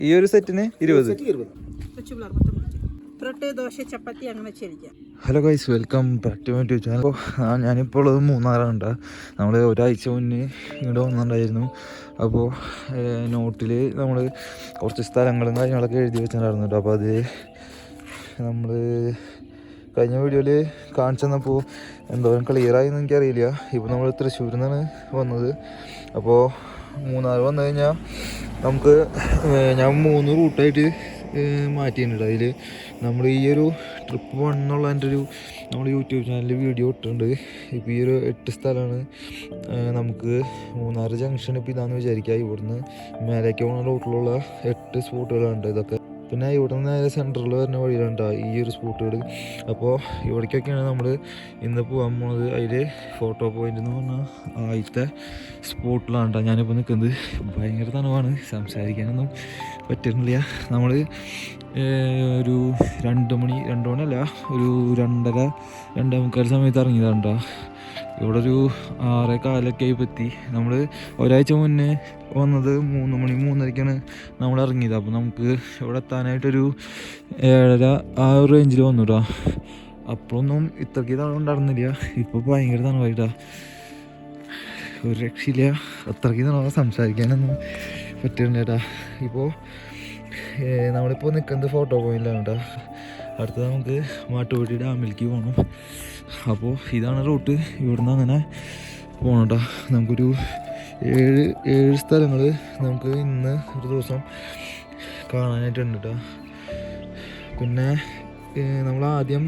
ഈ ഒരു സെറ്റിന് 20. Hello guys, welcome back to my YouTube channel. അപ്പോൾ ഞാനിപ്പോൾ ഉള്ളത് മൂന്നാറുണ്ട്. നമ്മൾ ഒരാഴ്ച മുന്നേ ഇവിടെ വന്നിട്ടുണ്ടായിരുന്നു. അപ്പോൾ നോട്ടിൽ നമ്മൾ കുറച്ച് സ്ഥലങ്ങളും കാര്യങ്ങളൊക്കെ എഴുതി വെച്ചിട്ടുണ്ടായിരുന്നു കേട്ടോ. അപ്പോൾ അത് നമ്മൾ കഴിഞ്ഞ വീഡിയോയിൽ കാണിച്ചു തന്നപ്പോൾ എന്തോരം ക്ലിയറായെന്ന് എനിക്കറിയില്ല. ഇപ്പോൾ നമ്മൾ തൃശ്ശൂരിൽ നിന്നാണ് വന്നത്. അപ്പോൾ മൂന്നാർ വന്നു കഴിഞ്ഞാൽ നമുക്ക് ഞാൻ 3 റൂട്ടായിട്ട് മാറ്റിയിട്ടുണ്ട്. അതിൽ നമ്മൾ ഈ ഒരു ട്രിപ്പ് പോകണമെന്നുള്ള എൻ്റെ ഒരു നമ്മൾ യൂട്യൂബ് ചാനലിൽ വീഡിയോ ഇട്ടിട്ടുണ്ട്. ഇപ്പോൾ ഈ ഒരു 8 സ്ഥലമാണ് നമുക്ക് മൂന്നാർ ജംഗ്ഷൻ ഇപ്പോൾ ഇതാണെന്ന് വിചാരിക്കുക. ഇവിടുന്ന് മേലേക്ക് പോകുന്ന റൂട്ടിലുള്ള 8 സ്പോട്ടുകളുണ്ട് ഇതൊക്കെ. പിന്നെ ഇവിടെ നിന്ന് നേരെ സെൻട്രൽ വരുന്ന വഴിയിലുണ്ടോ ഈ ഒരു സ്പോട്ടുകൾ. അപ്പോൾ ഇവിടേക്കൊക്കെയാണ് നമ്മൾ ഇന്ന് പോകാൻ പോകുന്നത്. അതിൽ ഫോട്ടോ പോയിൻ്റ് എന്ന് പറഞ്ഞാൽ ആദ്യത്തെ സ്പോട്ടിലാണ് കേട്ടോ ഞാനിപ്പോൾ നിൽക്കുന്നത്. ഭയങ്കര തണുപ്പാണ്, സംസാരിക്കാനൊന്നും പറ്റുന്നില്ല. നമ്മൾ ഒരു 2 മണിയല്ല, ഒരു 2:30 2:45 സമയത്ത് ഇറങ്ങിയതാണ് കേട്ടോ. ഇവിടെ ഒരു 6:15 എത്തി. നമ്മൾ ഒരാഴ്ച മുന്നേ വന്നത് 3 മണി 3:30ക്കാണ് നമ്മൾ ഇറങ്ങിയത്. അപ്പോൾ നമുക്ക് ഇവിടെ എത്താനായിട്ടൊരു 7:30 ആ ഒരു റേഞ്ചിൽ വന്നു കേട്ടോ. അപ്പോഴൊന്നും ഇത്രയ്ക്ക് തണുണ്ടായിരുന്നില്ല. ഇപ്പോൾ ഭയങ്കര തണുപ്പായിട്ടാ, ഒരു രക്ഷയില്ല. അത്രയ്ക്ക് തണുപ്പാ, സംസാരിക്കാനൊന്നും പറ്റുന്നുണ്ട് കേട്ടാ. ഇപ്പോൾ നമ്മളിപ്പോൾ നിൽക്കുന്നത് ഫോട്ടോ പോയിന്റിലാണ് കേട്ടോ. അടുത്തത് നമുക്ക് മാട്ടുപ്പെട്ടി ഡാമിലേക്ക് പോകണം. അപ്പോൾ ഇതാണ് റൂട്ട്. ഇവിടുന്ന് അങ്ങനെ പോകണം കേട്ടോ. നമുക്കൊരു 7 സ്ഥലങ്ങൾ നമുക്ക് ഇന്ന് ഒരു ദിവസം കാണാനായിട്ടുണ്ട് കേട്ടോ. പിന്നെ നമ്മളാദ്യം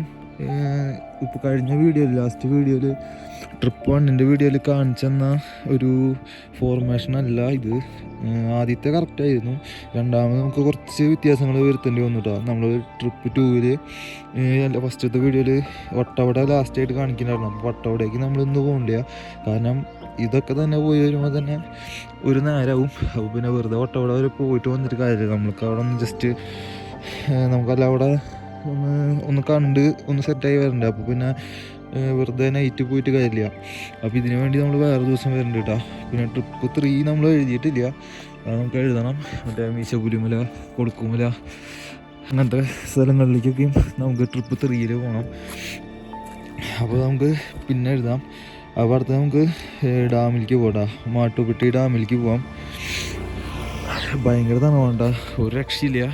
ഇപ്പോൾ കഴിഞ്ഞ വീഡിയോയിൽ ലാസ്റ്റ് വീഡിയോയിൽ ട്രിപ്പ് 1ൻ്റെ വീഡിയോയിൽ കാണിച്ചെന്ന ഒരു ഫോർമേഷൻ അല്ല ഇത്. ആദ്യത്തെ കറക്റ്റായിരുന്നു. രണ്ടാമത് നമുക്ക് കുറച്ച് വ്യത്യാസങ്ങൾ വരുത്തേണ്ടി വന്നു കേട്ടോ. നമ്മൾ ട്രിപ്പ് 2ൽ ഫസ്റ്റത്തെ വീഡിയോയിൽ വട്ടവട ലാസ്റ്റായിട്ട് കാണിക്കുന്നുണ്ടായിരുന്നു. അപ്പോൾ വട്ടവടേക്ക് നമ്മളിന്ന് പോകണ്ടില്ല. കാരണം ഇതൊക്കെ തന്നെ പോയി വരുമ്പോൾ തന്നെ ഒരു നേരമാവും. അപ്പോൾ പിന്നെ വെറുതെ വട്ടവട വരെ പോയിട്ട് വന്നിട്ട് കാര്യമില്ല. നമ്മൾക്ക് അവിടെ ഒന്ന് ജസ്റ്റ് നമുക്കല്ല അവിടെ ഒന്ന് കണ്ട് ഒന്ന് സെറ്റായി വരണ്ടേ. അപ്പോൾ പിന്നെ വെറുതെ നൈറ്റ് പോയിട്ട് കാര്യമില്ല. അപ്പോൾ ഇതിനു വേണ്ടി നമ്മൾ വേറെ ദിവസം വരണ്ട കേട്ടോ. പിന്നെ ട്രിപ്പ് 3 നമ്മൾ എഴുതിയിട്ടില്ല, അത് നമുക്ക് എഴുതണം. മറ്റേ മീശപുലിമല, കൊടുക്കുമല അങ്ങനത്തെ സ്ഥലങ്ങളിലേക്കൊക്കെയും നമുക്ക് ട്രിപ്പ് 3ൽ പോകണം. അപ്പോൾ നമുക്ക് പിന്നെ എഴുതാം. അപ്പോൾ അടുത്ത് നമുക്ക് ഡാമിലേക്ക് പോകാം. മാട്ടുപ്പെട്ടി ഡാമിലേക്ക് പോകാം. ഭയങ്കര തണുപ്പാണ്ട, ഒരു രക്ഷയില്ല.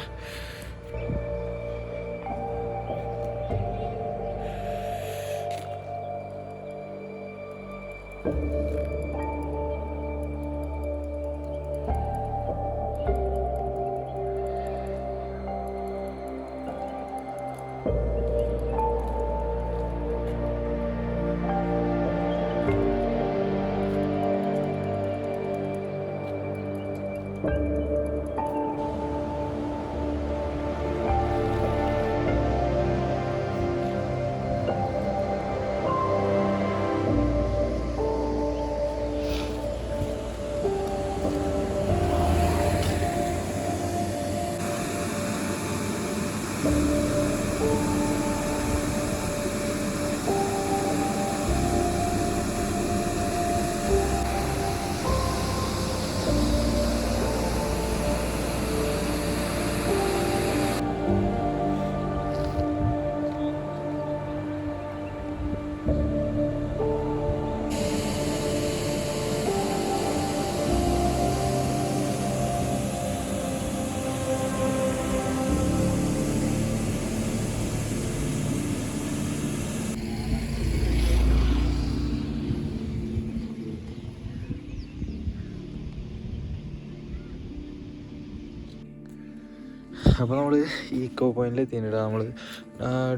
അപ്പോൾ നമ്മൾ ഈക്കോ പോയിന്റിൽ എത്തിയിട്ടാ. നമ്മൾ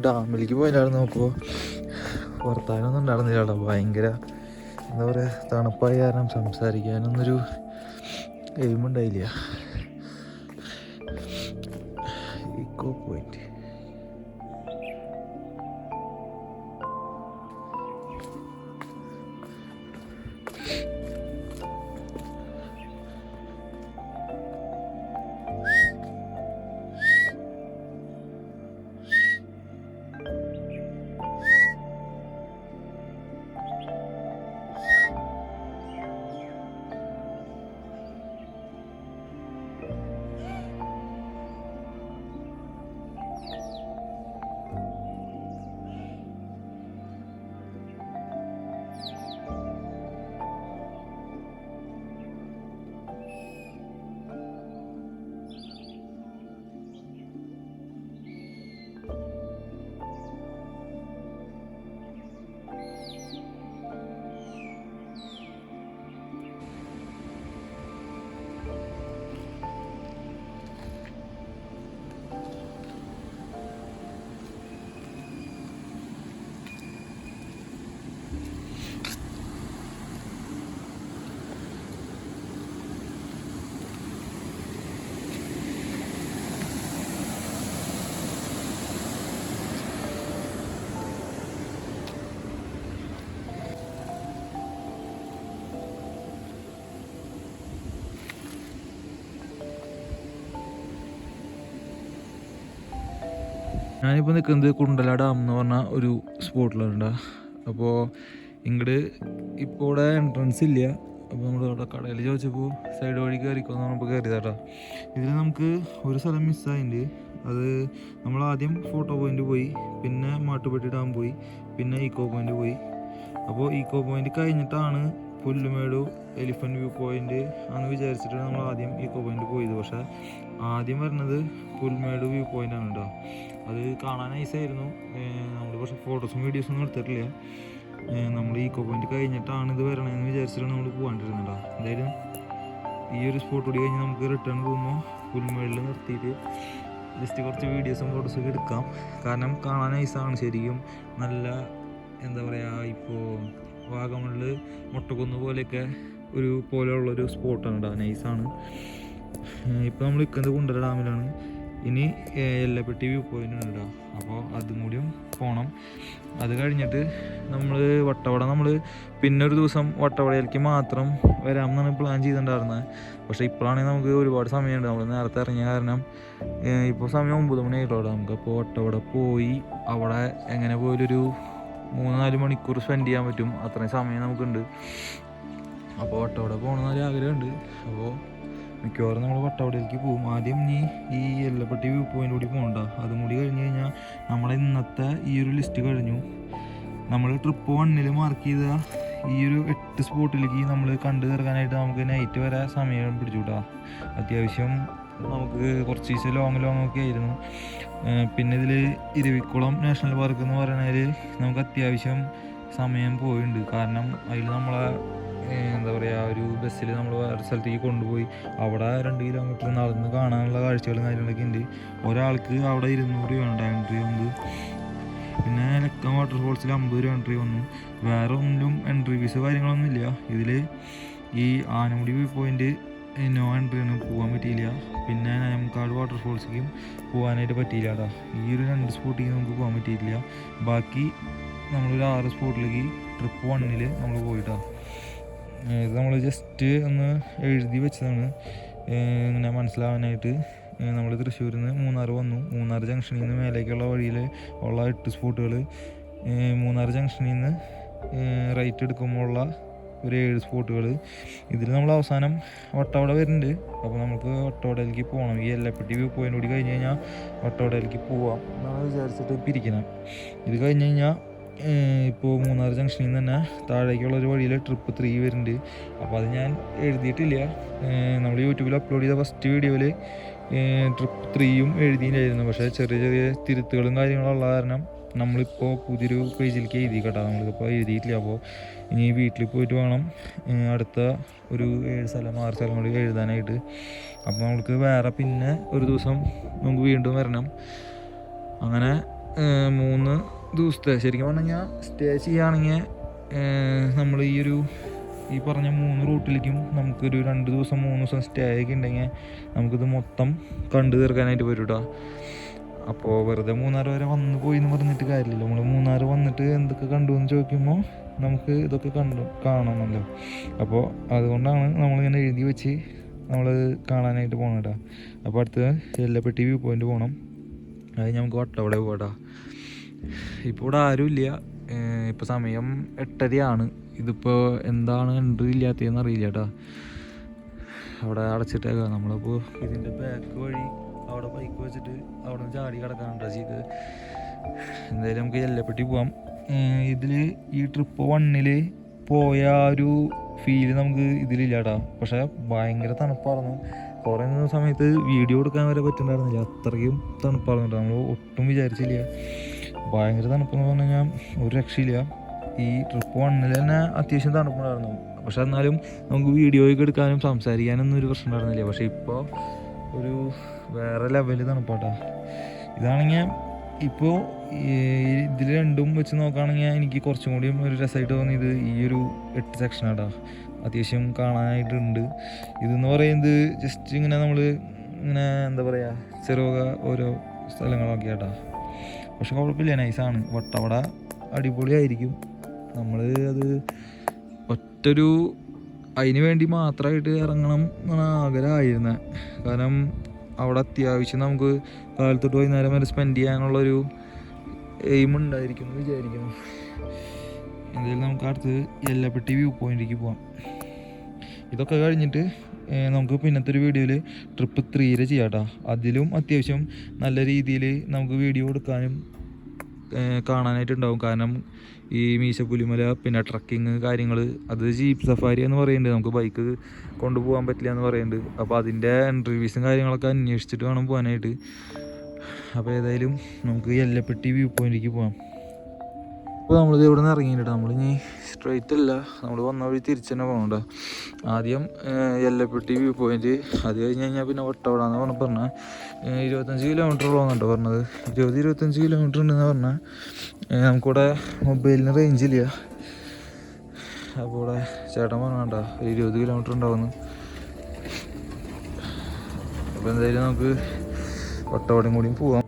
ഡാമിലേക്ക് പോയിട്ടായിരുന്നു. അപ്പോൾ വർത്താനൊന്നും ഉണ്ടായിരുന്നില്ല കേട്ടോ. ഭയങ്കര എന്താ പറയുക, തണുപ്പായ കാരണം സംസാരിക്കാനൊന്നൊരു എയിമുണ്ടായില്ല. ഈക്കോ പോയിന്റ് ഞാനിപ്പോൾ നിൽക്കുന്നത് കുണ്ടല ഡാം എന്ന് പറഞ്ഞ ഒരു സ്പോട്ടിലുണ്ട്. അപ്പോൾ ഇങ്ങോട്ട് ഇപ്പോൾ ഇവിടെ എൻട്രൻസ് ഇല്ല. അപ്പോൾ നമ്മൾ ഇവിടെ കടയിൽ ചോദിച്ചപ്പോൾ സൈഡ് വഴി കയറിക്കോന്ന് പറഞ്ഞപ്പോൾ കയറിയതാട്ടോ. ഇതിൽ നമുക്ക് ഒരു സ്ഥലം മിസ്സായിട്ടുണ്ട്. അത് നമ്മൾ ആദ്യം ഫോട്ടോ പോയിന്റ് പോയി, പിന്നെ മാട്ടുപ്പെട്ടി ഡാം പോയി, പിന്നെ ഈക്കോ പോയിന്റ് പോയി. അപ്പോൾ ഈക്കോ പോയിന്റ് കഴിഞ്ഞിട്ടാണ് പുല്ലുമേടു എലിഫൻറ്റ് വ്യൂ പോയിന്റ് എന്ന് വിചാരിച്ചിട്ട് നമ്മൾ ആദ്യം ഈക്കോ പോയിന്റ് പോയത്. പക്ഷേ ആദ്യം വരുന്നത് പുൽമേട് വ്യൂ പോയിന്റ് ആണ് കേട്ടോ. അത് കാണാൻ നൈസായിരുന്നു. നമ്മൾ പക്ഷേ ഫോട്ടോസും വീഡിയോസും ഒന്നും എടുത്തിട്ടില്ല. നമ്മൾ ഈക്കോ പോയിന്റ് കഴിഞ്ഞിട്ടാണ് ഇത് വരണമെന്ന് വിചാരിച്ചിട്ടാണ് നമ്മൾ പോകാണ്ടിരുന്നുണ്ടോ. എന്തായാലും ഈ ഒരു സ്പോട്ട് കൂടി കഴിഞ്ഞ് നമുക്ക് റിട്ടേൺ പോകുമ്പോൾ പുൽമേടിൽ നിർത്തിയിട്ട് ജസ്റ്റ് കുറച്ച് വീഡിയോസും ഫോട്ടോസൊക്കെ എടുക്കാം. കാരണം കാണാൻ നൈസാണ് ശരിക്കും. നല്ല എന്താ പറയുക, ഇപ്പോൾ വാഗമണിൽ മുട്ടക്കുന്ന് പോലെയൊക്കെ ഒരു പോലെയുള്ളൊരു സ്പോട്ടാണ് കേട്ടോ. നൈസാണ്. ഇപ്പോൾ നമ്മൾ നിൽക്കുന്നത് കുണ്ടല ഡാമിലാണ്. ഇനി എല്ലപ്പെട്ടി വ്യൂ പോയിന്റ് ഉണ്ട്. അപ്പോൾ അതും കൂടിയും പോകണം. അത് കഴിഞ്ഞിട്ട് നമ്മൾ വട്ടവട, നമ്മൾ പിന്നെ ഒരു ദിവസം വട്ടവടയിലേക്ക് മാത്രം വരാമെന്നാണ് പ്ലാൻ ചെയ്തിട്ടുണ്ടായിരുന്നത്. പക്ഷേ ഇപ്പോഴാണെങ്കിൽ നമുക്ക് ഒരുപാട് സമയമുണ്ട്. നമ്മൾ നേരത്തെ ഇറങ്ങിയ കാരണം ഇപ്പോൾ സമയം 9 മണിയായിട്ടോടെ നമുക്ക്. അപ്പോൾ വട്ടവട പോയി അവിടെ എങ്ങനെ പോയാലൊരു 3-4 മണിക്കൂർ സ്പെൻഡ് ചെയ്യാൻ പറ്റും. അത്രയും സമയം നമുക്കുണ്ട്. അപ്പോൾ വട്ടവട പോകണമെന്നൊരു ആഗ്രഹമുണ്ട്. അപ്പോൾ മിക്കവാറും നമ്മൾ വട്ടവടയിലേക്ക് പോകും. ആദ്യം ഈ എല്ലപ്പെട്ടി വ്യൂ പോയിന്റ് കൂടി പോകണ്ട. അതും കൂടി കഴിഞ്ഞ് കഴിഞ്ഞാൽ നമ്മളെ ഇന്നത്തെ ഈ ഒരു ലിസ്റ്റ് കഴിഞ്ഞു. നമ്മൾ ട്രിപ്പ് 1 മാർക്ക് ചെയ്ത ഈ ഒരു 8 സ്പോട്ടിലേക്ക് നമ്മൾ കണ്ടു തീർക്കാനായിട്ട് നമുക്ക് നൈറ്റ് വരെ സമയം പിടിച്ചു കിട്ടാം. അത്യാവശ്യം നമുക്ക് കുറച്ച് ദിവസം ലോങ് ഒക്കെ ആയിരുന്നു. പിന്നെ ഇതിൽ ഇരവിക്കുളം നാഷണൽ പാർക്ക് എന്ന് പറയുന്നതിൽ നമുക്ക് അത്യാവശ്യം സമയം പോയിട്ടുണ്ട്. കാരണം അതിൽ നമ്മളെ എന്താ പറയുക, ഒരു ബസ്സിൽ നമ്മൾ വേറെ സ്ഥലത്തേക്ക് കൊണ്ടുപോയി അവിടെ 2 കിലോമീറ്റർ നടന്ന് കാണാനുള്ള കാഴ്ചകളും കാര്യങ്ങളൊക്കെ ഉണ്ട്. ഒരാൾക്ക് അവിടെ 200 രൂപ എൻട്രി വന്നു. പിന്നെ ലക്കം വാട്ടർഫോൾസിൽ 50 രൂപ എൻട്രി വന്നു. വേറെ ഒന്നും എൻട്രി ഫീസ് കാര്യങ്ങളൊന്നും ഇല്ല. ഇതിൽ ഈ ആനമുടി വ്യൂ പോയിന്റ് നോ എൻട്രിയാണ്, പോകാൻ പറ്റിയില്ല. പിന്നെ നയംകാട് വാട്ടർഫോൾസിലേക്കും പോകാനായിട്ട് പറ്റിയില്ല കേട്ടോ. ഈ ഒരു 2 സ്പോട്ടിലേക്ക് നമുക്ക് പോകാൻ പറ്റിയിട്ടില്ല. ബാക്കി നമ്മളൊരു 6 സ്പോട്ടിലേക്ക് ട്രിപ്പ് 1 നമ്മൾ പോയിട്ടാണ്. ഇത് നമ്മൾ ജസ്റ്റ് ഒന്ന് എഴുതി വെച്ചതാണ് ഇങ്ങനെ മനസ്സിലാവാനായിട്ട്. നമ്മൾ തൃശ്ശൂരിൽ നിന്ന് മൂന്നാർ വന്നു. മൂന്നാർ ജംഗ്ഷനിൽ നിന്ന് മേലേക്കുള്ള വഴിയിൽ ഉള്ള 8 സ്പോട്ടുകൾ, മൂന്നാർ ജംഗ്ഷനിൽ നിന്ന് റൈറ്റ് എടുക്കുമ്പോൾ ഉള്ള ഒരു 7 സ്പോട്ടുകൾ. ഇതിൽ നമ്മൾ അവസാനം വട്ടവട വരുന്നുണ്ട്. അപ്പോൾ നമുക്ക് വട്ടവടയിലേക്ക് പോകണം. ഈ എല്ലപ്പെട്ടി വ്യൂ പോയിന്റ് കൂടി കഴിഞ്ഞ് കഴിഞ്ഞാൽ വട്ടവടയിലേക്ക് പോവാം എന്നാണ് വിചാരിച്ചിട്ട് പിരിക്കണം. ഇത് കഴിഞ്ഞ് കഴിഞ്ഞാൽ ഇപ്പോൾ മൂന്നാർ ജംഗ്ഷനിൽ നിന്ന് തന്നെ താഴേക്കുള്ളൊരു വഴിയിൽ ട്രിപ്പ് 3 വരുന്നുണ്ട്. അപ്പോൾ അത് ഞാൻ എഴുതിയിട്ടില്ല. നമ്മൾ യൂട്യൂബിൽ അപ്ലോഡ് ചെയ്ത ഫസ്റ്റ് വീഡിയോയിൽ ട്രിപ്പ് 3 എഴുതിയിട്ടുണ്ടായിരുന്നു. പക്ഷേ ചെറിയ തിരുത്തുകളും കാര്യങ്ങളുള്ള കാരണം നമ്മളിപ്പോൾ പുതിയൊരു പേജിലേക്ക് എഴുതി കേട്ടോ. നമ്മളിപ്പോൾ എഴുതിയിട്ടില്ല. അപ്പോൾ ഇനി വീട്ടിൽ പോയിട്ട് വേണം അടുത്ത ഒരു 6 സ്ഥലം കൂടി എഴുതാനായിട്ട്. അപ്പോൾ നമുക്ക് വേറെ പിന്നെ ഒരു ദിവസം നമുക്ക് വീണ്ടും വരണം. അങ്ങനെ 3 ദിവസത്തെ ശരിക്കും പറഞ്ഞു കഴിഞ്ഞാൽ സ്റ്റേ ചെയ്യുകയാണെങ്കിൽ നമ്മൾ ഈ പറഞ്ഞ 3 റൂട്ടിലേക്കും നമുക്കൊരു 2 ദിവസം 3 ദിവസം സ്റ്റേ ഒക്കെ ഉണ്ടെങ്കിൽ നമുക്കിത് മൊത്തം കണ്ടു തീർക്കാനായിട്ട് വരും കേട്ടോ. അപ്പോൾ വെറുതെ മൂന്നാർ വരെ വന്ന് പോയി എന്ന് പറഞ്ഞിട്ട് കാര്യമില്ല. നമ്മൾ മൂന്നാർ വന്നിട്ട് എന്തൊക്കെ കണ്ടു എന്ന് ചോദിക്കുമ്പോൾ നമുക്ക് ഇതൊക്കെ കാണണമല്ലോ. അപ്പോൾ അതുകൊണ്ടാണ് നമ്മളിങ്ങനെ എഴുതി വെച്ച് നമ്മൾ കാണാനായിട്ട് പോകണം കേട്ടോ. അപ്പോൾ അടുത്ത് എല്ലപ്പെട്ടി വ്യൂ പോയിന്റ് പോകണം. അത് നമുക്ക് വട്ടവട പോകട്ടോ. ഇപ്പോൾ ഇവിടെ ആരുമില്ല. ഇപ്പോൾ സമയം 8:30 ഇതിപ്പോൾ എന്താണ് എൻട്രി ഇല്ലാത്തതെന്ന് അറിയില്ല കേട്ടോ. അവിടെ അടച്ചിട്ടേക്കാം. നമ്മളിപ്പോൾ ഇതിൻ്റെ ബാക്ക് വഴി അവിടെ ബൈക്ക് വെച്ചിട്ട് അവിടെ നിന്ന് ചാടി കിടക്കാനുണ്ടോ ചെയ്ത്. എന്തായാലും നമുക്ക് എല്ലപ്പെട്ടി പോവാം. ഇതിൽ ഈ ട്രിപ്പ് 1 പോയ ഒരു ഫീല് നമുക്ക് ഇതിലില്ല കേട്ടോ. പക്ഷേ ഭയങ്കര തണുപ്പായിരുന്നു. കുറേ സമയത്ത് വീഡിയോ എടുക്കാൻ വരെ പറ്റുന്നുണ്ടായിരുന്നില്ല. അത്രയ്ക്കും തണുപ്പായിരുന്നു കേട്ടോ. നമ്മൾ ഒട്ടും വിചാരിച്ചില്ല. ഭയങ്കര തണുപ്പെന്ന് പറഞ്ഞു കഴിഞ്ഞാൽ ഒരു രക്ഷയില്ല. ഈ ട്രിപ്പ് 1 തന്നെ അത്യാവശ്യം തണുപ്പുണ്ടായിരുന്നു. പക്ഷെ എന്നാലും നമുക്ക് വീഡിയോയൊക്കെ എടുക്കാനും സംസാരിക്കാനൊന്നും ഒരു പ്രശ്നം ഉണ്ടായിരുന്നില്ല. പക്ഷേ ഇപ്പോൾ ഒരു വേറെ ലെവലിൽ തണുപ്പാട്ടാ. ഇതാണെങ്കിൽ ഇപ്പോൾ ഇതിൽ രണ്ടും വെച്ച് നോക്കുകയാണെങ്കിൽ എനിക്ക് കുറച്ചും കൂടിയും ഒരു രസമായിട്ട് തോന്നിയത് ഈ ഒരു 8 സെക്ഷനാട്ടാ. അത്യാവശ്യം കാണാനായിട്ടുണ്ട്. ഇതെന്ന് പറയുന്നത് ജസ്റ്റ് ഇങ്ങനെ നമ്മൾ ഇങ്ങനെ എന്താ പറയുക, ചെറുക ഓരോ സ്ഥലങ്ങളൊക്കെ ആട്ടാ. പക്ഷെ കുഴപ്പമില്ല, നൈസാണ്. വട്ടവട അടിപൊളിയായിരിക്കും. നമ്മൾ അത് അതിന് വേണ്ടി മാത്രമായിട്ട് ഇറങ്ങണം എന്നാണ് ആഗ്രഹമായിരുന്നത്. കാരണം അവിടെ അത്യാവശ്യം നമുക്ക് കാലത്തൊട്ട് വൈകുന്നേരം വരെ സ്പെൻഡ് ചെയ്യാനുള്ളൊരു എയിം ഉണ്ടായിരിക്കും എന്ന് വിചാരിക്കുന്നു. എന്തായാലും നമുക്ക് അടുത്ത് യെല്ലപ്പെട്ടി വ്യൂ പോയിന്റിലേക്ക് പോവാം. ഇതൊക്കെ കഴിഞ്ഞിട്ട് നമുക്ക് പിന്നത്തെ ഒരു വീഡിയോയിൽ ട്രിപ്പ് 3 ചെയ്യാം കേട്ടോ. അതിലും അത്യാവശ്യം നല്ല രീതിയിൽ നമുക്ക് വീഡിയോ എടുക്കാനും കാണാനായിട്ടുണ്ടാവും. കാരണം ഈ മീശപ്പുലിമല പിന്നെ ട്രക്കിങ് കാര്യങ്ങൾ, അത് ജീപ്പ് സഫാരി എന്ന് പറയുന്നുണ്ട്, നമുക്ക് ബൈക്ക് കൊണ്ടുപോകാൻ പറ്റില്ല എന്ന് പറയുന്നുണ്ട്. അപ്പോൾ അതിൻ്റെ എൻട്രി ഫീസും കാര്യങ്ങളൊക്കെ അന്വേഷിച്ചിട്ട് വേണം പോകാനായിട്ട്. അപ്പോൾ ഏതായാലും നമുക്ക് യെല്ലപ്പെട്ടി വ്യൂ പോയിന്റിലേക്ക് പോകാം. അപ്പോൾ നമ്മളിത് ഇവിടെ നിന്ന് ഇറങ്ങിയിട്ട് നമ്മളിനി സ്ട്രെയിറ്റ് അല്ല, നമ്മൾ വന്ന വഴി തിരിച്ച് തന്നെ പോകണ്ട. ആദ്യം യെല്ലപ്പെട്ടി വ്യൂ പോയിന്റ്, അത് കഴിഞ്ഞ് കഴിഞ്ഞാൽ പിന്നെ വട്ടവടാന്ന് പറഞ്ഞാൽ 25 കിലോമീറ്റർ പോകുന്നുണ്ടോ പറഞ്ഞത്. 20-25 കിലോമീറ്റർ ഉണ്ടെന്ന് പറഞ്ഞാൽ നമുക്കിവിടെ മൊബൈലിന് റേഞ്ചില്ല. അപ്പോൾ ഇവിടെ ചേട്ടൻ പറഞ്ഞാ 20 കിലോമീറ്റർ ഉണ്ടാവുന്നു. അപ്പോൾ എന്തായാലും നമുക്ക് വട്ടവടയും കൂടിയും പോവാം.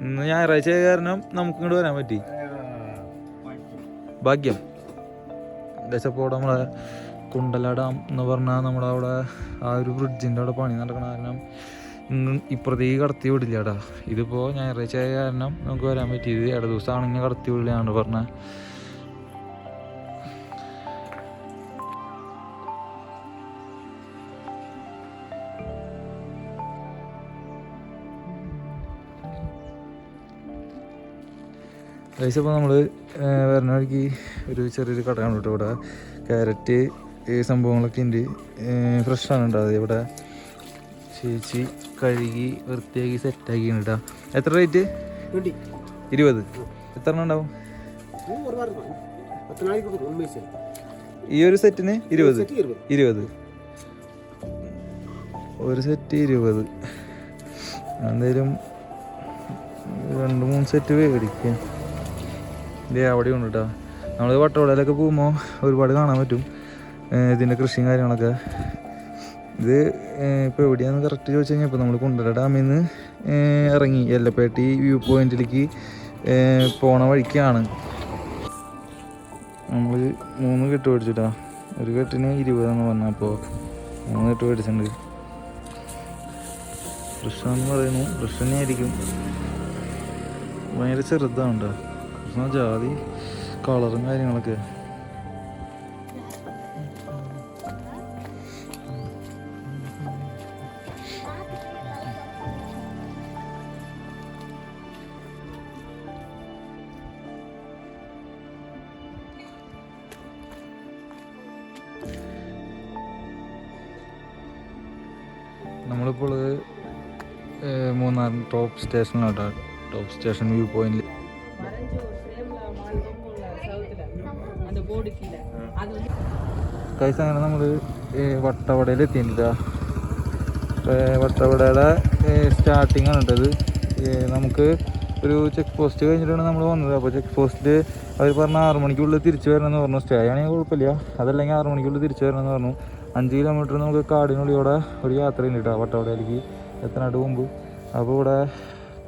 ഇന്ന് ഞായറാഴ്ച കാരണം നമുക്ക് ഇങ്ങോട്ട് വരാൻ പറ്റി, ഭാഗ്യം. ദേശപ്പോൾ നമ്മളെ കുണ്ടല ഡാം എന്ന് പറഞ്ഞാൽ നമ്മുടെ അവിടെ ആ ഒരു ബ്രിഡ്ജിൻ്റെ അവിടെ പണി നടക്കണ കാരണം ഇപ്പുറത്തേക്ക് കടത്തി വിടില്ല കേട്ടാ. ഇതിപ്പോൾ ഞായറാഴ്ച ആയ കാരണം നമുക്ക് വരാൻ പറ്റിയത്. ഇട ദിവസമാണെങ്കിൽ കടത്തി വിടില്ലാണ് പറഞ്ഞത്. കഴിച്ചപ്പോൾ നമ്മൾ വരുന്ന വഴിക്ക് ഒരു ചെറിയൊരു കടയാണ് കേട്ടോ. ഇവിടെ ക്യാരറ്റ് സംഭവങ്ങളൊക്കെ ഉണ്ട്, ഫ്രഷാണ് ഉണ്ടാവുക. ഇവിടെ ചേച്ചി കഴുകി വൃത്തിയാക്കി സെറ്റാക്കി കേട്ടോ. എത്ര റേറ്റ്? 20. എത്ര എണ്ണം ഉണ്ടാവും ഈ ഒരു സെറ്റിന്? 20. ഒരു സെറ്റ് 20. എന്തായാലും 2-3 സെറ്റ് മേടിക്കാം. ഇതേ അവിടെ ഉണ്ട് കേട്ടോ. നമ്മൾ വട്ടവടയിലൊക്കെ പോകുമ്പോൾ ഒരുപാട് കാണാൻ പറ്റും ഇതിൻ്റെ കൃഷിയും കാര്യങ്ങളൊക്കെ. ഇത് ഇപ്പോൾ എവിടെയാണെന്ന് കറക്റ്റ് ചോദിച്ചു കഴിഞ്ഞാൽ ഇപ്പോൾ നമ്മൾ കുണ്ടല ഡാമിൽ നിന്ന് ഇറങ്ങി യെല്ലപ്പെട്ടി വ്യൂ പോയിന്റിലേക്ക് പോണ വഴിക്കാണ്. നമ്മൾ 3 കെട്ട് മേടിച്ചിട്ടാ. ഒരു കെട്ടിന് 20 എന്ന് പറഞ്ഞാൽ അപ്പോൾ 3 കെട്ട് മേടിച്ചിട്ടുണ്ട്. ഫ്രഷാന്ന് പറയുന്നു, ഫ്രഷ് തന്നെ ആയിരിക്കും. ഭയങ്കര ചെറുതാണ് കേട്ടോ. ജാതി കളറും കാര്യങ്ങളൊക്കെ. നമ്മളിപ്പോൾ മൂന്നാർ ടോപ്പ് സ്റ്റേഷനിലാട്ടോ. ടോപ്പ് സ്റ്റേഷൻ വ്യൂ പോയിന്റിൽ കഴിച്ച അങ്ങനെ നമ്മൾ വട്ടവടയിൽ എത്തിയിട്ടില്ല. വട്ടവടയുടെ സ്റ്റാർട്ടിങ് ആണ് കേട്ടത്. നമുക്ക് ഒരു ചെക്ക് പോസ്റ്റ് കഴിഞ്ഞിട്ടാണ് നമ്മൾ വന്നത്. അപ്പോൾ ചെക്ക് പോസ്റ്റിൽ അവർ പറഞ്ഞ 6 മണിക്കുള്ളിൽ തിരിച്ചു വരണമെന്ന് പറഞ്ഞു. സ്റ്റേ ആണെങ്കിൽ കുഴപ്പമില്ല, അതല്ലെങ്കിൽ 6 മണിക്കുള്ളിൽ തിരിച്ചു വരണമെന്ന് പറഞ്ഞു. 5 കിലോമീറ്റർ നമുക്ക് കാടിനുള്ളിലൂടെ ഒരു യാത്രയുണ്ട് കേട്ടോ വട്ടവടയിലേക്ക് എത്താനായിട്ട് മുമ്പ്. അപ്പോൾ ഇവിടെ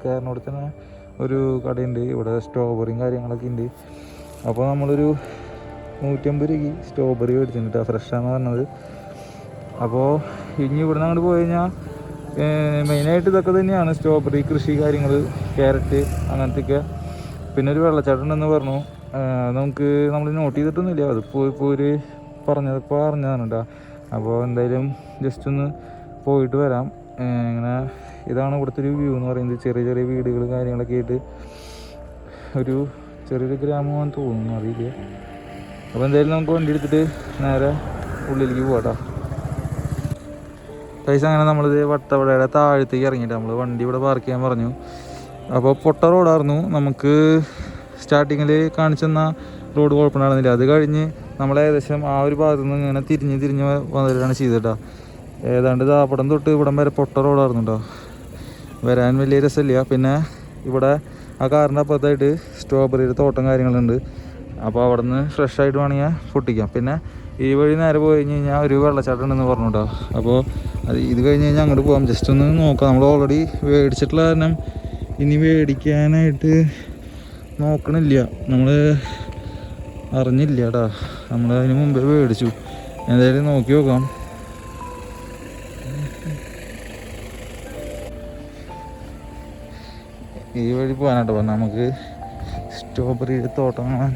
കയറിനോട് തന്നെ ഒരു കടയുണ്ട്. ഇവിടെ സ്ട്രോബെറിയും കാര്യങ്ങളൊക്കെ ഉണ്ട്. അപ്പോൾ നമ്മളൊരു 150 രൂപയ്ക്ക് സ്ട്രോബെറി മേടിച്ചിട്ടുണ്ട്. ഫ്രഷാണെന്ന് പറഞ്ഞത്. അപ്പോൾ ഇനി ഇവിടെ നിന്ന് അങ്ങോട്ട് പോയി കഴിഞ്ഞാൽ മെയിനായിട്ട് ഇതൊക്കെ തന്നെയാണ്, സ്ട്രോബെറി കൃഷി കാര്യങ്ങൾ, ക്യാരറ്റ് അങ്ങനത്തെയൊക്കെ. പിന്നെ ഒരു വെള്ളച്ചാട്ടം ഉണ്ടെന്ന് പറഞ്ഞു. നമുക്ക് നമ്മൾ നോട്ട് ചെയ്തിട്ടൊന്നുമില്ല, അത് പോയി പറഞ്ഞതാണ് കേട്ടോ. അപ്പോൾ എന്തായാലും ജസ്റ്റ് ഒന്ന് പോയിട്ട് വരാം. ഇങ്ങനെ ഇതാണ് ഇവിടുത്തെ ഒരു വ്യൂ എന്ന് പറയുന്നത്. ചെറിയ ചെറിയ വീടുകൾ കാര്യങ്ങളൊക്കെ ആയിട്ട് ഒരു ചെറിയൊരു ഗ്രാമമാണെന്ന് തോന്നുന്നു, അറിയില്ല. അപ്പോൾ എന്തായാലും നമുക്ക് വണ്ടി എടുത്തിട്ട് നേരെ ഉള്ളിലേക്ക് പോകാട്ടോ. പൈസ അങ്ങനെ നമ്മളിത് വട്ടവടയുടെ താഴത്തേക്ക് ഇറങ്ങിയിട്ട് നമ്മൾ വണ്ടി ഇവിടെ പാർക്ക് ചെയ്യാൻ പറഞ്ഞു. അപ്പോൾ പൊട്ട റോഡായിരുന്നു. നമുക്ക് സ്റ്റാർട്ടിങ്ങിൽ കാണിച്ചെന്ന റോഡ് കുഴപ്പമുണ്ടായിരുന്നില്ല. അത് കഴിഞ്ഞ് നമ്മൾ ഏകദേശം ആ ഒരു ഭാഗത്തു നിന്ന് ഇങ്ങനെ തിരിഞ്ഞ് വന്നിട്ടാണ് ചെയ്തിട്ടാ. ഏതാണ്ട് താപ്പടം തൊട്ട് ഇവിടം വരെ പൊട്ട റോഡായിരുന്നു കേട്ടോ. വരാൻ വലിയ രസമില്ല. പിന്നെ ഇവിടെ ആ കാറിൻ്റെ അപ്പുറത്തായിട്ട് സ്ട്രോബെറിയുടെ തോട്ടം കാര്യങ്ങളുണ്ട്. അപ്പോൾ അവിടെ നിന്ന് ഫ്രഷായിട്ട് വേണമെങ്കിൽ പൊട്ടിക്കാം. പിന്നെ ഈ വഴി നേരെ പോയി കഴിഞ്ഞ് കഴിഞ്ഞാൽ ഒരു വെള്ളച്ചാട്ടം ഉണ്ടെന്ന് പറഞ്ഞു കേട്ടോ. അപ്പോൾ ഇത് കഴിഞ്ഞ് കഴിഞ്ഞാൽ അങ്ങോട്ട് പോകാം. ജസ്റ്റ് ഒന്ന് നോക്കാം. നമ്മൾ ഓൾറെഡി മേടിച്ചിട്ടുള്ള കാരണം ഇനി മേടിക്കാനായിട്ട് നോക്കണില്ല. നമ്മൾ അറിഞ്ഞില്ല കേട്ടോ, നമ്മൾ അതിന് മുമ്പേ മേടിച്ചു. എന്തായാലും നോക്കി നോക്കാം. ഈ വഴി പോകാനാട്ടോ പറഞ്ഞത്. നമുക്ക് സ്ട്രോബെറിയുടെ തോട്ടം കാണാൻ.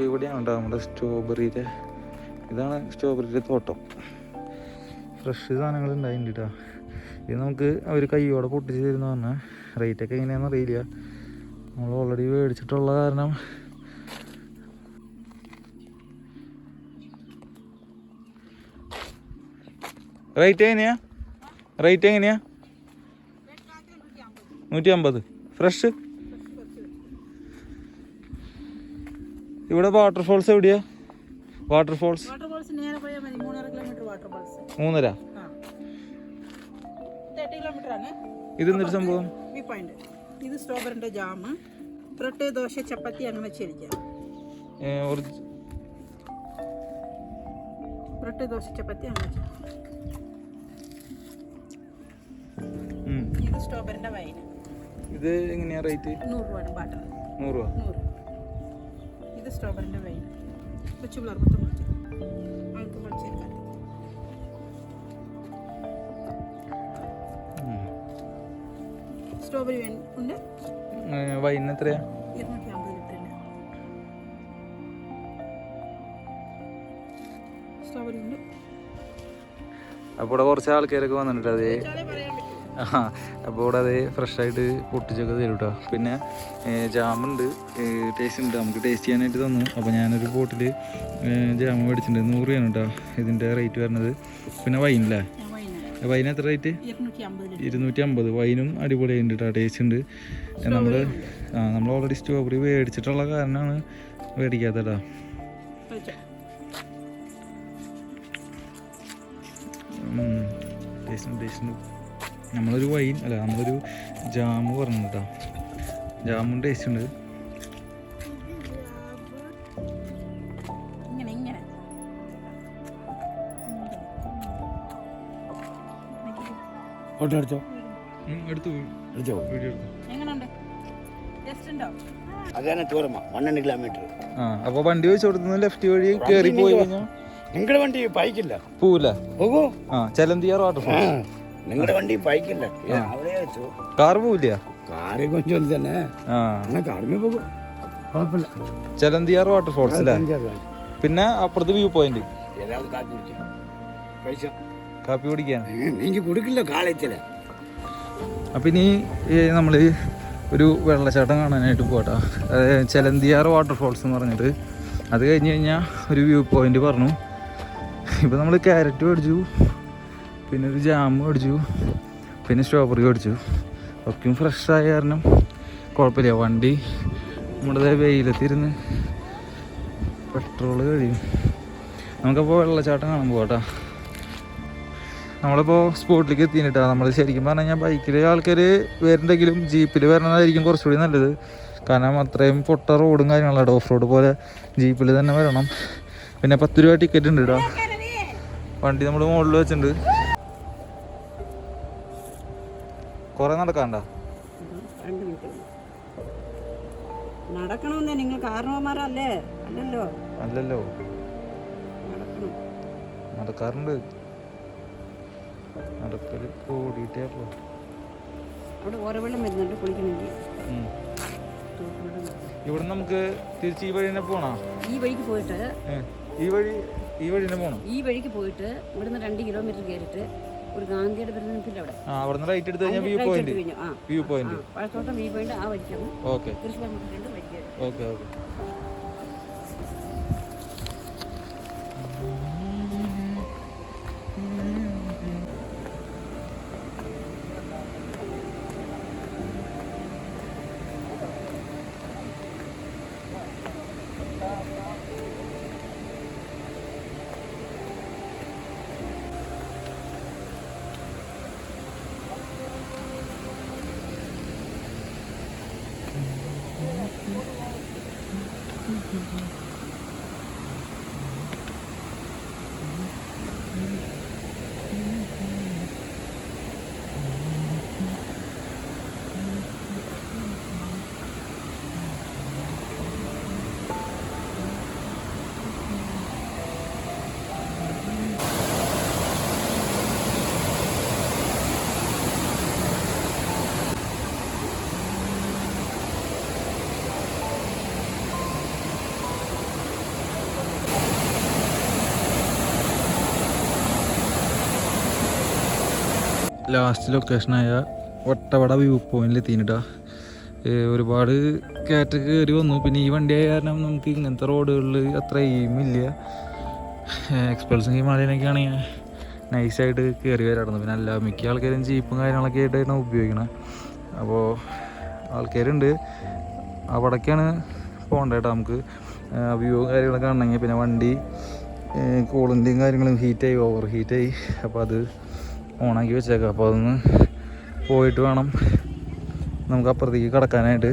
ഇവിടെയാണ് കേട്ടോ നമ്മുടെ സ്ട്രോബെറിയുടെ, ഇതാണ് സ്ട്രോബെറിയുടെ തോട്ടം. ഫ്രഷ് സാധനങ്ങൾ ഉണ്ടായിട്ടുണ്ട് കേട്ടോ. ഇത് നമുക്ക് അവർ കയ്യോടെ പൊട്ടിച്ച് തരുന്ന പറഞ്ഞാൽ റേറ്റൊക്കെ എങ്ങനെയാണെന്ന് അറിയില്ല. നമ്മൾ ഓൾറെഡി മേടിച്ചിട്ടുള്ള കാരണം റേറ്റ് എങ്ങനെയാ? 150 ഫ്രഷ്. ഇവിടെ വാട്ടർഫോൾസ് എവിടെയാ? വാട്ടർഫോൾസ് 3.5. ഇത് എന്തൊരു സംഭവം? ഇത് സ്ട്രോബെറിന്റെ ജാം, ബ്രെഡ്, ദോശ, ചപ്പാത്തി അങ്ങനെ വെച്ചിരിക്കാം. ബ്രെഡ്, ദോശ, ചപ്പാത്തി അങ്ങനെ വെച്ചാൽ. ഇത് സ്ട്രോബെറിന്റെ വൈൻ. ഇത് എങ്ങനെയാ റേറ്റ്? 100 രൂപ ബാട്ടർ. 100 രൂപ. ഇത് സ്ട്രോബെറിന്റെ വൈൻ. കൊച്ചു പിള്ളേർക്ക് മുറിച്ച് ആൾക്ക് മുറിച്ചെടുക്കാം. സ്ട്രോബെറി വൈൻ ഉണ്ട്. വൈൻ എത്രയാ? 250 ലിറ്ററിന് സ്ട്രോബെറി ഉണ്ട്. അപ്പോൾ ഇവിടെ കുറച്ച് ആൾക്കാരൊക്കെ വന്നിട്ടുണ്ട്. അതേ പറയാൻ അപ്പോൾ ഇവിടെ അത് ഫ്രഷായിട്ട് പൊട്ടിച്ചൊക്കെ തരും കേട്ടോ. പിന്നെ ജാമുണ്ട്, ടേസ്റ്റ് ഉണ്ട്. നമുക്ക് ടേസ്റ്റ് ചെയ്യാനായിട്ട് തന്നു. അപ്പോൾ ഞാനൊരു ബോട്ടിൽ ജാമ് മേടിച്ചിട്ടുണ്ട്. 100 രൂപയാണ് കേട്ടോ ഇതിൻ്റെ റേറ്റ് വരുന്നത്. പിന്നെ വൈനല്ലേ? വൈൻ എത്ര റേറ്റ്? 250. വൈനും അടിപൊളിയായിട്ടുണ്ട് കേട്ടോ, ടേസ്റ്റ് ഉണ്ട്. നമ്മൾ ഓൾറെഡി സ്ട്രോബെറി മേടിച്ചിട്ടുള്ള കാരണമാണ് മേടിക്കാത്തട്ടാ. ടേസ്റ്റ് ഉണ്ട്. നമ്മളൊരു വൈൻ അല്ല, നമ്മളൊരു ജാമ് പറഞ്ഞു കേട്ടോ. ജാമും ടേസ്റ്റ് ഉണ്ട്. അപ്പൊ വണ്ടി വെച്ച് കൊടുത്തു ലെഫ്റ്റ് വഴി കേറി പോയി കഴിഞ്ഞാൽ നിങ്ങളുടെ വണ്ടി ബൈക്കില്ല പോവില്ല. പോകുമോ? ചെലന്തിയാർ വാട്ടർഫോൾ. നിങ്ങളുടെ വണ്ടി ബൈക്കില്ല, കാർ പോവില്ല. കാറ് കൊഞ്ചം തന്നെ കാറിന് പോകും, കുഴപ്പമില്ല. ചെലന്തിയാർ വാട്ടർഫോൾസ് അല്ലേ? പിന്നെ അപ്പുറത്ത് വ്യൂ പോയിന്റ്. കാപ്പി കുടിക്കാൻ നീ കൊടുക്കില്ല കാലത്തില്. അപ്പം ഇനി നമ്മൾ ഒരു വെള്ളച്ചാട്ടം കാണാനായിട്ട് പോകട്ടോ. ചെലന്തിയാർ വാട്ടർഫോൾസ് എന്ന് പറഞ്ഞിട്ട്. അത് കഴിഞ്ഞ് കഴിഞ്ഞാൽ ഒരു വ്യൂ പോയിന്റ് പറഞ്ഞു. ഇപ്പം നമ്മൾ ക്യാരറ്റ് മേടിച്ചു, പിന്നെ ഒരു ജാം മേടിച്ചു, പിന്നെ സ്ട്രോബെറി മേടിച്ചു. ഒക്കെയും ഫ്രഷായ കാരണം കുഴപ്പമില്ല. വണ്ടി നമ്മുടെ വെയിലത്തിരുന്ന് പെട്രോള് കഴിയും. നമുക്കപ്പോൾ വെള്ളച്ചാട്ടം കാണാൻ പോകട്ടോ. നമ്മളിപ്പോൾ സ്പോട്ടിലേക്ക് എത്തിയിട്ടാ. നമ്മൾ ശരിക്കും പറഞ്ഞു കഴിഞ്ഞാൽ ബൈക്കിൽ ആൾക്കാർ വരുന്നുണ്ടെങ്കിലും ജീപ്പിൽ വരണതായിരിക്കും കുറച്ചുകൂടി നല്ലത്. കാരണം അത്രയും പൊട്ട റോഡും കാര്യങ്ങളാണ്. ഓഫ് റോഡ് പോലെ ജീപ്പിൽ തന്നെ വരണം. പിന്നെ 10 രൂപ ടിക്കറ്റ് ഉണ്ട് കേട്ടോ. വണ്ടി നമ്മൾ മുകളിൽ വെച്ചിട്ടുണ്ട്. കുറെ നടക്കാണ്ട? നടക്കണമെന്നേ, നിങ്ങൾ കാരണവന്മാരല്ലേ? അല്ലല്ലോ. അല്ലല്ലോ, നടക്കാറുണ്ട്. നടക്കല് കൂടിയിട്ടേ ഉള്ളൂ. അവിടെ ഓരോ വെള്ളം വരുന്നുണ്ട് കുളിക്കണമെങ്കിൽ. ഇവിടെ നമുക്ക് തിരിച്ച് ഈ വഴി തന്നെ പോണോ? ഈ വഴിക്ക് പോയിട്ട് ഈ വഴി തന്നെ പോണം. ഈ വഴിക്ക് പോയിട്ട് ഇവിടുന്ന് 2 കിലോമീറ്റർ കയറിയിട്ട് ഒരു ഗാന്ധിയുടെ ബിരുദത്തിൽ അവിടെ അവിടുന്ന് റൈറ്റ് എടുത്ത് കഴിഞ്ഞാൽ view point. Pazhathottam view point ആ വഴിക്കാണ്. Okay okay. ലാസ്റ്റ് ലൊക്കേഷനായ വട്ടവട വ്യൂ പോയിന്റിൽ എത്തിയിട്ടാ. ഒരുപാട് കയറ്റ കയറി വന്നു. പിന്നെ ഈ വണ്ടി ആയ കാരണം നമുക്ക് ഇങ്ങനത്തെ റോഡുകളിൽ അത്ര എയിമില്ല. എക്സ്പൾസും ഹിമാലയനൊക്കെ ആണെങ്കിൽ നൈസായിട്ട് കയറി വരാറുണ്ട്. പിന്നെ അല്ല മിക്ക ആൾക്കാരും ജീപ്പും കാര്യങ്ങളൊക്കെ ആയിട്ടാണ് ഉപയോഗിക്കണം. അപ്പോൾ ആൾക്കാരുണ്ട്. അവിടേക്കാണ് പോകേണ്ടത് കേട്ടോ. നമുക്ക് വ്യൂ കാര്യങ്ങളൊക്കെ കാണണമെങ്കിൽ പിന്നെ വണ്ടി കൂളിൻ്റെയും കാര്യങ്ങളും ഹീറ്റായി ഓവർ ഹീറ്റായി. അപ്പോൾ അത് ഓണാക്കി വെച്ചേക്കാം. അപ്പോൾ അതൊന്ന് പോയിട്ട് വേണം നമുക്ക് അപ്പുറത്തേക്ക് കിടക്കാനായിട്ട്.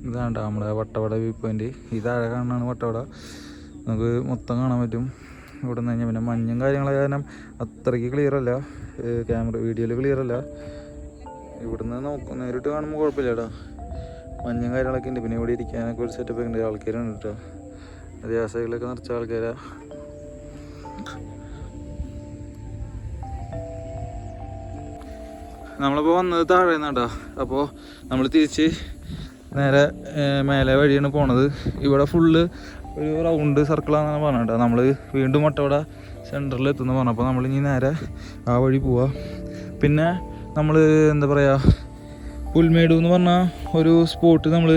ഇതാണ്ട നമ്മുടെ വട്ടവട വ്യൂ പോയിന്റ്. ഈ താഴെ കാണാനാണ് വട്ടവട. നമുക്ക് മൊത്തം കാണാൻ പറ്റും ഇവിടെ നിന്ന് കഴിഞ്ഞാൽ. പിന്നെ മഞ്ഞും കാര്യങ്ങളൊക്കെ കാരണം അത്രയ്ക്ക് ക്ലിയർ അല്ല, ക്യാമറ വീഡിയോയിൽ ക്ലിയർ അല്ല. ഇവിടുന്ന് നോക്കും നേരിട്ട് കാണുമ്പോൾ കുഴപ്പമില്ല കേട്ടോ. മഞ്ഞും കാര്യങ്ങളൊക്കെ ഉണ്ട്. പിന്നെ ഇവിടെ ഇരിക്കാനൊക്കെ ഒരു സെറ്റപ്പ് ഉണ്ട്. ആൾക്കാരുണ്ട് കേട്ടോ. അതേ ആ സൈഡിലൊക്കെ നിറച്ച ആൾക്കാരാ. നമ്മളിപ്പോൾ വന്നത് താഴെ നിന്നാട്ടോ. അപ്പോൾ നമ്മൾ തിരിച്ച് നേരെ മേലെ വഴിയാണ് പോണത്. ഇവിടെ ഫുള്ള് ഒരു റൗണ്ട് സർക്കിളാണെന്നാണ് പറഞ്ഞിട്ട്. നമ്മൾ വീണ്ടും വട്ടവട സെൻറ്ററിൽ എത്തുന്ന പറഞ്ഞു. അപ്പോൾ നമ്മളിനി നേരെ ആ വഴി പോവാം. പിന്നെ നമ്മൾ എന്താ പറയുക, പുൽമേട് എന്ന് പറഞ്ഞ ഒരു സ്പോട്ട് നമ്മൾ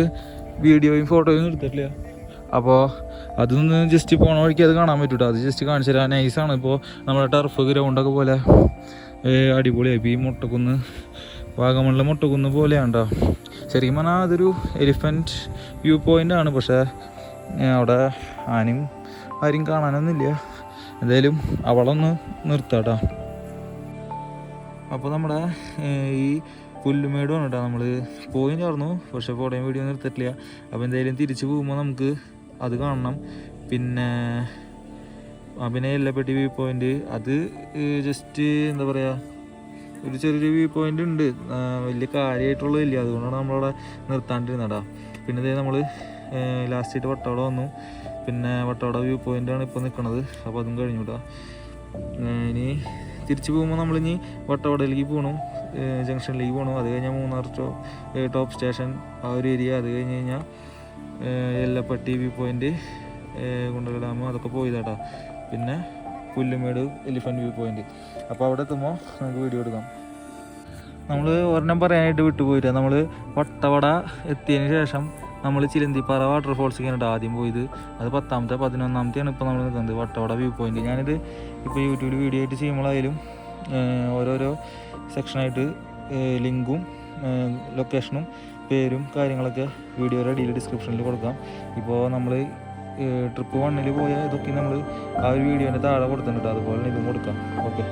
വീഡിയോയും ഫോട്ടോയും എടുത്തിട്ടില്ല. അപ്പോൾ അതൊന്ന് ജസ്റ്റ് പോണ വഴിക്ക് അത് കാണാൻ പറ്റും കേട്ടോ. അത് ജസ്റ്റ് കാണിച്ചു തരാം. നൈസാണ്. ഇപ്പോൾ നമ്മുടെ ടർഫ് ഗ്രൗണ്ടൊക്കെ പോലെ അടിപൊളിയായി. ഇപ്പോൾ ഈ മുട്ടക്കുന്ന് വാഗമണിലെ മുട്ടക്കുന്ന് പോലെയാണ് കേട്ടോ. ശരിക്കും പറഞ്ഞാൽ അതൊരു എലിഫൻറ്റ് വ്യൂ പോയിൻ്റാണ്. പക്ഷേ അവിടെ ആരും കാണാനൊന്നുമില്ല. എന്തായാലും അവളൊന്ന് നിർത്താം കേട്ടോ. അപ്പോൾ നമ്മുടെ ഈ പുല്ലുമേട് ആണ് കേട്ടോ. നമ്മൾ പോയി ചേർന്നു, പക്ഷേ ഫോട്ടോയും വീഡിയോ നിർത്തിയിട്ടില്ല. അപ്പോൾ എന്തായാലും തിരിച്ച് പോകുമ്പോൾ നമുക്ക് അത് കാണണം. പിന്നെ എല്ലപ്പെട്ടി വ്യൂ പോയിൻ്റ് അത് ജസ്റ്റ് എന്താ പറയുക, ഒരു ചെറിയൊരു വ്യൂ പോയിൻ്റ് ഉണ്ട്. വലിയ കാര്യമായിട്ടുള്ളതില്ല. അതുകൊണ്ടാണ് നമ്മളവിടെ നിർത്താണ്ടിരുന്നടാ. പിന്നെ ഇതേ നമ്മൾ ലാസ്റ്റായിട്ട് വട്ടവട വന്നു. പിന്നെ വട്ടവട വ്യൂ പോയിൻ്റാണ് ഇപ്പോൾ നിൽക്കുന്നത്. അപ്പോൾ അതും കഴിഞ്ഞു കേട്ടോ. ഇനി തിരിച്ച് പോകുമ്പോൾ നമ്മളിനി വട്ടവടയിലേക്ക് പോകണം, ജംഗ്ഷനിലേക്ക് പോകണം. അത് കഴിഞ്ഞാൽ മൂന്നാർ ടോപ്പ് സ്റ്റേഷൻ ആ ഒരു ഏരിയ. അത് കഴിഞ്ഞ് കഴിഞ്ഞാൽ എല്ലപ്പെട്ടി വ്യൂ പോയിൻ്റ്, കുണ്ടള ഡാം അതൊക്കെ പോയതാട്ടോ. പിന്നെ പുല്ലുമേട് എലിഫൻറ്റ് വ്യൂ പോയിൻ്റ്. അപ്പോൾ അവിടെ എത്തുമ്പോൾ നമുക്ക് വീഡിയോ എടുക്കാം. നമ്മൾ ഒരെണ്ണം പറയാനായിട്ട് വിട്ടുപോയില്ല. നമ്മൾ വട്ടവട എത്തിയതിന് ശേഷം നമ്മൾ ചിലന്തിപ്പാറ വാട്ടർഫോൾസിലേക്കാണ് ആദ്യം പോയത്. അത് 10ാമത്തെ 11ാമത്തെയാണ് ഇപ്പോൾ നമ്മൾ നിൽക്കുന്നത്, വട്ടവട വ്യൂ പോയിൻ്റ്. ഞാനിത് ഇപ്പോൾ യൂട്യൂബിൽ വീഡിയോ ആയിട്ട് ചെയ്യുമ്പോഴായാലും ഓരോരോ സെക്ഷനായിട്ട് ലിങ്കും ലൊക്കേഷനും പേരും കാര്യങ്ങളൊക്കെ വീഡിയോയുടെ അടിയിൽ ഡിസ്ക്രിപ്ഷനിൽ കൊടുക്കാം. ഇപ്പോൾ നമ്മൾ ട്രിപ്പ് 1 പോയ ഇതൊക്കെ നമ്മൾ ആ ഒരു വീഡിയോൻ്റെ താഴെ കൊടുത്തിട്ടുണ്ട്. അതുപോലെ ഇതും കൊടുക്കാം. ഓക്കെ.